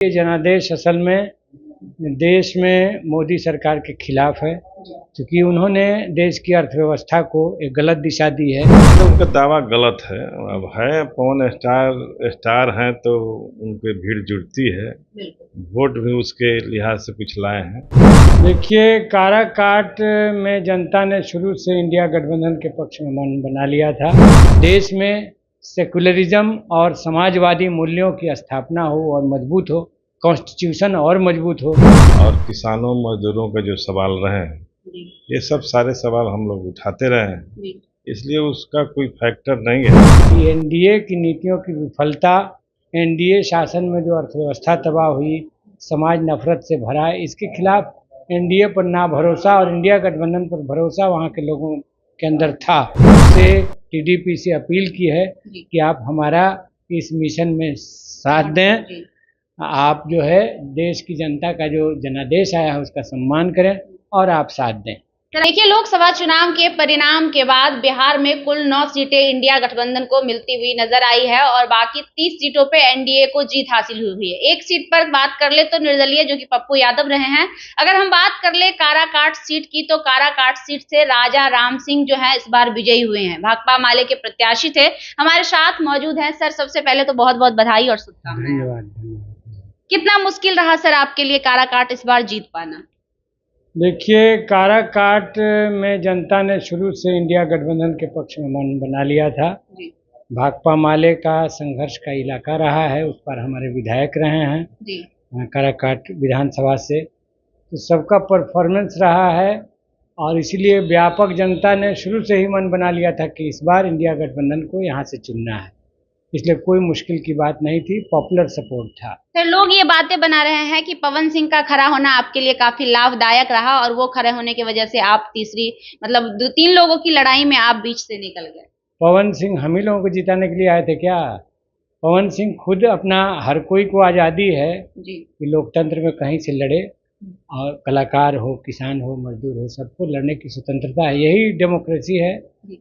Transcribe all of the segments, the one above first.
ये जनादेश असल में देश में मोदी सरकार के खिलाफ है, क्योंकि उन्होंने देश की अर्थव्यवस्था को एक गलत दिशा दी है। तो उनका दावा गलत है। अब है पवन स्टार हैं तो उनके भीड़ जुटती है, वोट भी उसके लिहाज से कुछ लाए हैं। देखिए, काराकाट में जनता ने शुरू से इंडिया गठबंधन के पक्ष में मन बना लिया था। देश में सेकुलरिज्म और समाजवादी मूल्यों की स्थापना हो और मजबूत हो, कॉन्स्टिट्यूशन और मजबूत हो। और किसानों मजदूरों के जो सवाल रहे हैं, ये सब सारे सवाल हम लोग उठाते रहे हैं, इसलिए उसका कोई फैक्टर नहीं है। एनडीए की नीतियों की विफलता, एनडीए शासन में जो अर्थव्यवस्था तबाह हुई, समाज नफरत से भरा है, इसके खिलाफ एनडीए पर ना भरोसा और इंडिया गठबंधन पर भरोसा वहाँ के लोगों के अंदर था। इससे टीडीपी से अपील की है कि आप हमारा इस मिशन में साथ दें। आप जो है देश की जनता का जो जनादेश आया है उसका सम्मान करें और आप साथ दें। देखिए, लोकसभा चुनाव के परिणाम के बाद बिहार में कुल 9 सीटें इंडिया गठबंधन को मिलती हुई नजर आई है और बाकी 30 सीटों पे एनडीए को जीत हासिल हुई है। एक सीट पर बात कर ले तो निर्दलीय जो कि पप्पू यादव रहे हैं। अगर हम बात कर ले काराकाट सीट की, तो काराकाट सीट से राजा राम सिंह जो है इस बार विजयी हुए हैं, भाकपा माले के प्रत्याशी थे। हमारे साथ मौजूद हैं सर। सबसे पहले तो बहुत बहुत बधाई और शुभकामनाएं। धन्यवाद। कितना मुश्किल रहा सर आपके लिए काराकाट इस बार जीत पाना? देखिए, काराकाट में जनता ने शुरू से इंडिया गठबंधन के पक्ष में मन बना लिया था। भाकपा माले का संघर्ष का इलाका रहा है, उस पर हमारे विधायक रहे हैं काराकाट विधानसभा से, तो सबका परफॉर्मेंस रहा है और इसीलिए व्यापक जनता ने शुरू से ही मन बना लिया था कि इस बार इंडिया गठबंधन को यहाँ से चुनना है। इसलिए कोई मुश्किल की बात नहीं थी, पॉपुलर सपोर्ट था। सर, लोग ये बातें बना रहे हैं कि पवन सिंह का खड़ा होना आपके लिए काफी लाभदायक रहा और वो खड़े होने की वजह से आप मतलब 2-3 लोगों की लड़ाई में आप बीच से निकल गए। पवन सिंह हम ही लोगों को जिताने के लिए आए थे क्या? पवन सिंह खुद अपना, हर कोई को आज़ादी है कि लोकतंत्र में कहीं से लड़े, और कलाकार हो, किसान हो, मजदूर हो, सबको लड़ने की स्वतंत्रता है। यही डेमोक्रेसी है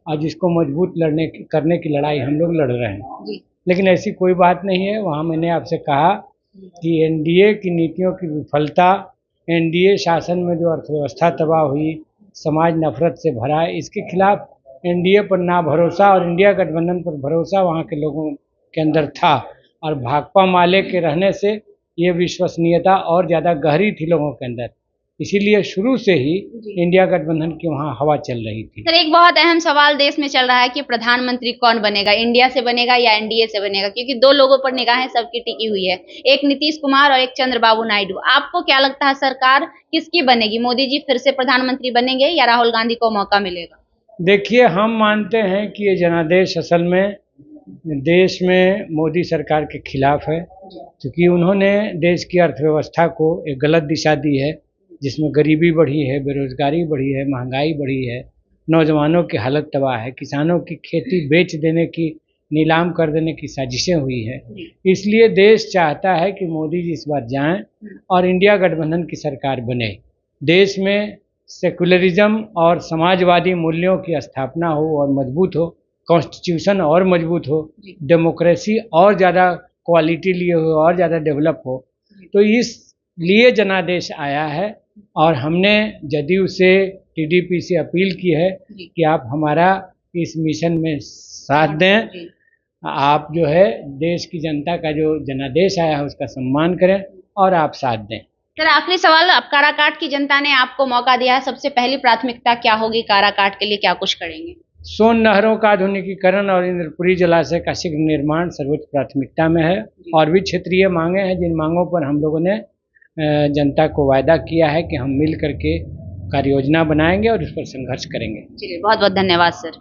और जिसको मजबूत करने की लड़ाई हम लोग लड़ रहे हैं। लेकिन ऐसी कोई बात नहीं है। वहाँ मैंने आपसे कहा कि एनडीए की नीतियों की विफलता, एनडीए शासन में जो अर्थव्यवस्था तबाह हुई, समाज नफरत से भरा है, इसके खिलाफ एनडीए पर ना भरोसा और इंडिया गठबंधन पर भरोसा वहाँ के लोगों के अंदर था। और भाकपा माले के रहने से ये विश्वसनीयता और ज़्यादा गहरी थी लोगों के अंदर, इसीलिए शुरू से ही इंडिया गठबंधन की वहाँ हवा चल रही थी। सर, एक बहुत अहम सवाल देश में चल रहा है कि प्रधानमंत्री कौन बनेगा, इंडिया से बनेगा या एनडीए से बनेगा, क्योंकि 2 लोगों पर निगाहें सबकी टिकी हुई है, एक नीतीश कुमार और एक चंद्रबाबू नायडू। आपको क्या लगता है सरकार किसकी बनेगी? मोदी जी फिर से प्रधानमंत्री बनेंगे या राहुल गांधी को मौका मिलेगा? देखिए, हम मानते हैं कि ये जनादेश असल में देश में मोदी सरकार के खिलाफ है, क्योंकि उन्होंने देश की अर्थव्यवस्था को एक गलत दिशा दी है, जिसमें गरीबी बढ़ी है, बेरोजगारी बढ़ी है, महंगाई बढ़ी है, नौजवानों की हालत तबाह है, किसानों की खेती बेच देने की, नीलाम कर देने की साजिशें हुई है। इसलिए देश चाहता है कि मोदी जी इस बार जाएं और इंडिया गठबंधन की सरकार बने। देश में सेकुलरिज्म और समाजवादी मूल्यों की स्थापना हो और मजबूत हो, कॉन्स्टिट्यूशन और मजबूत हो, डेमोक्रेसी और ज़्यादा क्वालिटी लिए हो और ज़्यादा डेवलप हो। तो इसलिए जनादेश आया है और हमने जदयू से, टीडीपी से अपील की है कि आप हमारा इस मिशन में साथ दें। आप जो है देश की जनता का जो जनादेश आया है उसका सम्मान करें और आप साथ दें। सर, आखिरी सवाल, अब काराकाट की जनता ने आपको मौका दिया है, सबसे पहली प्राथमिकता क्या होगी? काराकाट के लिए क्या कुछ करेंगे? सोन नहरों का आधुनिकीकरण और इंद्रपुरी जलाशय का शीघ्र निर्माण सर्वोच्च प्राथमिकता में है। और भी क्षेत्रीय मांगे हैं, जिन मांगों पर हम लोगों ने जनता को वायदा किया है कि हम मिल करके कार्य योजना बनाएंगे और उस पर संघर्ष करेंगे। चलिए, बहुत बहुत धन्यवाद सर।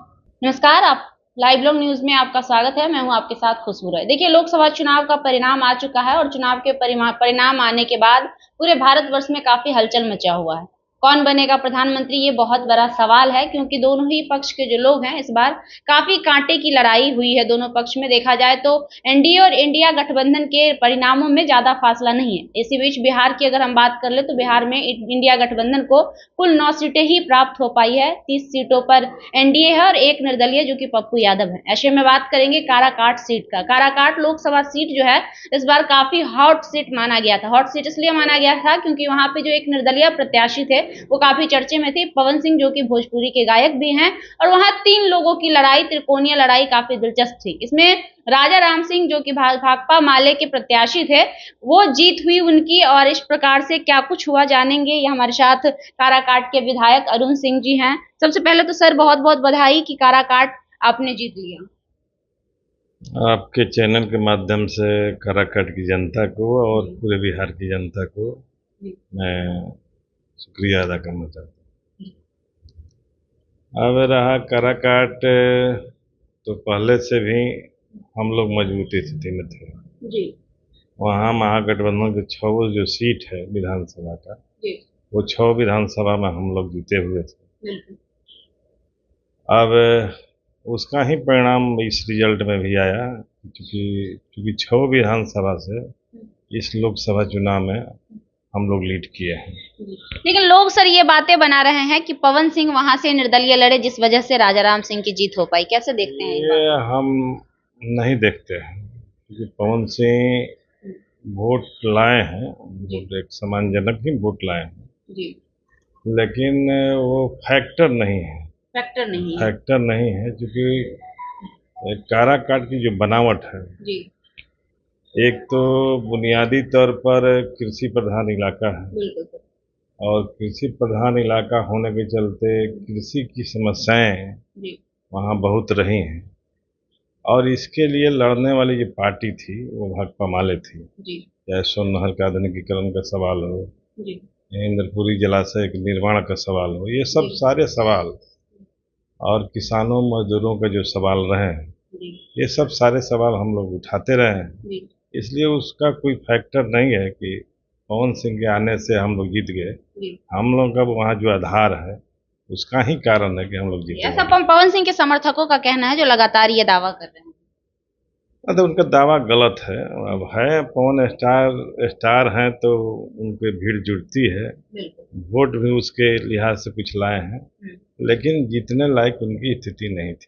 नमस्कार, आप लाइव ब्लॉग न्यूज में आपका स्वागत है। मैं हूं आपके साथ खुशबू राय। देखिए, लोकसभा चुनाव का परिणाम आ चुका है और चुनाव के परिणाम आने के बाद पूरे भारतवर्ष में काफी हलचल मचा हुआ है। कौन बनेगा प्रधानमंत्री, ये बहुत बड़ा सवाल है, क्योंकि दोनों ही पक्ष के जो लोग हैं इस बार काफी कांटे की लड़ाई हुई है दोनों पक्ष में। देखा जाए तो एनडीए और इंडिया गठबंधन के परिणामों में ज्यादा फासला नहीं है। इसी बीच बिहार की अगर हम बात कर ले तो बिहार में इंडिया गठबंधन को कुल 9 सीटें ही प्राप्त हो पाई है। 30 सीटों पर एनडीए है और एक निर्दलीय जो कि पप्पू यादव है। ऐसे में बात करेंगे काराकाट सीट का। काराकाट लोकसभा सीट जो है इस बार काफी हॉट सीट माना गया था। हॉट सीट इसलिए माना गया था क्योंकि वहां पे जो एक निर्दलीय प्रत्याशी थे वो काफी चर्चे में थे, पवन सिंह, जो कि भोजपुरी के गायक भी हैं, और वहां 3 लोगों की लड़ाई, त्रिकोणीय लड़ाई काफी दिलचस्प थी। इसमें राजा राम सिंह जो कि भाकपा माले के प्रत्याशी थे, वो जीत हुई उनकी, और इस प्रकार से क्या कुछ हुआ जानेंगे। ये हमारे साथ काराकाट के विधायक अरुण सिंह जी हैं। सबसे पहले तो सर बहुत बहुत बधाई कि काराकाट आपने जीत लिया। आपके चैनल के माध्यम से काराकाट की जनता को और पूरे बिहार की जनता को मैं शुक्रिया अदा करना चाहता हूँ। अब रहा काराकाट, तो पहले से भी हम लोग मजबूती स्थिति में थे जी। वहाँ महागठबंधन के 6 जो सीट है विधानसभा का जी। वो 6 विधानसभा में हम लोग जीते हुए थे। अब उसका ही परिणाम इस रिजल्ट में भी आया, क्योंकि 6 विधानसभा से इस लोकसभा चुनाव में हम लोग लीड किए हैं। लेकिन लोग सर ये बातें बना रहे हैं कि पवन सिंह वहां से निर्दलीय लड़े, जिस वजह से राजा राम सिंह की जीत हो पाई। कैसे देखते हैं ये हम नहीं देखते हैं, क्योंकि पवन सिंह वोट लाए हैं, वोट एक सम्मानजनक ही वोट लाए हैं जी। लेकिन वो फैक्टर नहीं है। फैक्टर नहीं है क्योंकि काराकाट की जो बनावट है जी। एक तो बुनियादी तौर पर कृषि प्रधान इलाका है, बिल्कुल। और कृषि प्रधान इलाका होने के चलते कृषि की समस्याएं वहाँ बहुत रही हैं, और इसके लिए लड़ने वाली जो पार्टी थी वो भाकपा माले थी। चाहे सोनहर का आधुनिकीकरण का सवाल हो, इंद्रपुरी जलाशय के निर्माण का सवाल हो, ये सब सारे सवाल, और किसानों मजदूरों का जो सवाल रहे हैं, ये सब सारे सवाल हम लोग उठाते रहे हैं। इसलिए उसका कोई फैक्टर नहीं है कि पवन सिंह के आने से हम लोग जीत गए। हम लोग का वहाँ जो आधार है उसका ही कारण है कि हम लोग जीते। ऐसा पवन सिंह के समर्थकों का कहना है जो लगातार ये दावा कर रहे हैं। तो उनका दावा गलत है। अब है पवन स्टार हैं तो उनके भीड़ जुड़ती है, वोट भी उसके लिहाज से कुछ लाए हैं, लेकिन जीतने लायक उनकी स्थिति नहीं थी।